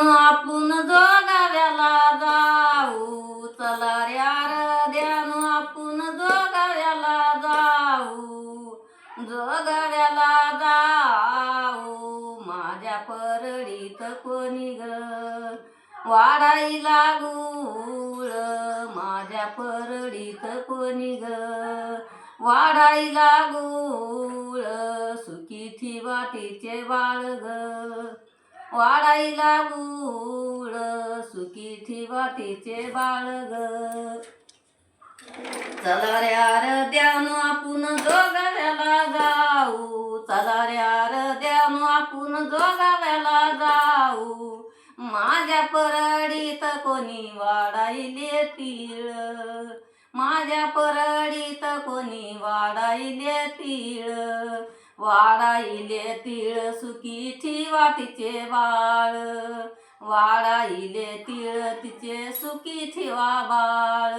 आपण जोगाव्याला जाऊ, चला रे आरद्यानो आपण जोगाव्याला जाऊ, जोगाव्याला जाऊ. माझ्या परडीत कोणी ग वाढायला गुळ, माझ्या परडीत कोणी ग वाढायला गुळ. सुखी ठेवा तिचे बाळ ग वाढायला गुळ, सुखी ठेवा तिचे बाळ ग. चला रे आरद्यानो आपण जोगाव्याला जाऊ, चला रे आरद्यानो आपण जोगाव्याला जाऊ. माझ्या परडीत कोणी वाढायले तीळ, माझ्या परडीत कोणी वाढायले तीळ, वाढायले तीळ. सुखी ठेवा तिचे बाळ, वाढायले तीळ तिचे सुखी ठेवा बाळ.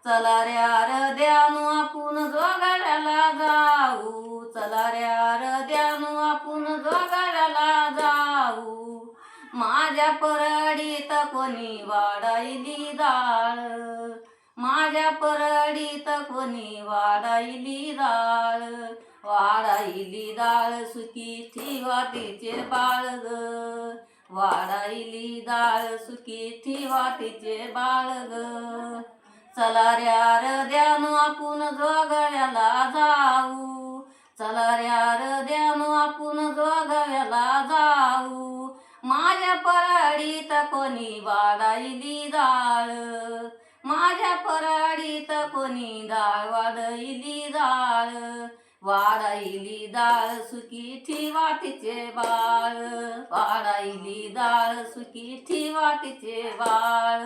चला रे आरद्यानो आपण जोगाव्याला जाऊ, चला रे आरद्यानो आपण जोगाव्याला जाऊ. माझ्या परडीत कोणी वाढायली डाळ, माझ्या परडीत कोणी वाढायली डाळ, वाढायली डाळ. सुखी ठेवा तिचे बाळ ग वाढायली डाळ, सुखी ठेवा तिचे बाळ ग. चला रे आरद्यानो आपण जोगाव्याला जाऊ, चला रे आरद्यानो आपण जोगाव्याला जाऊ. माझ्या परडीत कोणी वाढायली डाळ, माझ्या परडीत कोणी डाळ वाढायली डाळ, वाढायली डाळ. सुखी ठेवा तिचे बाळ, वाढायली डाळ, सुखी ठेवा तिचे बाळ.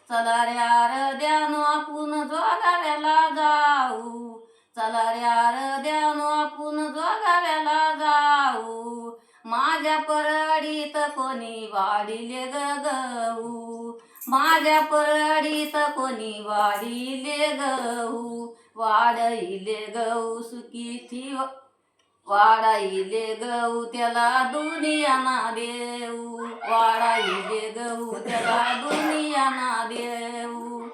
चला रे आरद्यानो आपण जोगाव्याला जाऊ, चला रे आरद्यानो आपण जोगाव्याला जाऊ. माझ्या परडीत कोणी वाढिले ग गहू, माझ्या परडीत कोणी वाढिले गहू, वाढायले गहू. सुखी ठेवा वाढायले गहू त्याला दुनिया ना देऊ, वाढायले गहू त्याला दुनिया ना देऊ.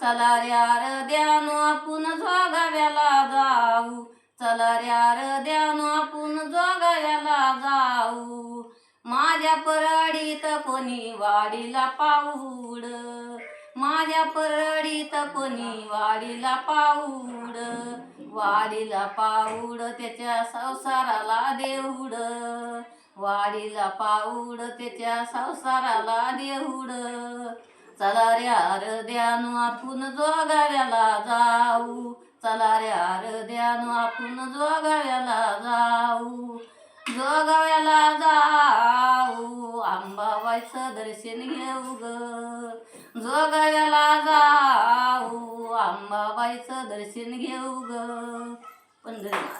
चला रे आरद्यानो आपण जोगाव्याला जाऊ, चला रे आरद्यानो आपण जोगाव्याला जाऊ. माझ्या परडीत कोणी वाढीला पाऊड, माझ्या परडीत कोणी वाढीला पाऊड, वाढीला पाऊड त्याच्या संसाराला देऊड, वाढीला पाऊड त्याच्या संसाराला देऊड. चला रे आरद्यानो आपण जोगाव्याला जाऊ, चला रे आरद्यानो आपण जोगाव्याला जाऊ, जोगाव्याला जाऊ. अंबाबाईचं दर्शन घेऊ ग जोगाव्याला जाऊ, अंबाबाईचं दर्शन घेऊ ग पंढरीनाथ.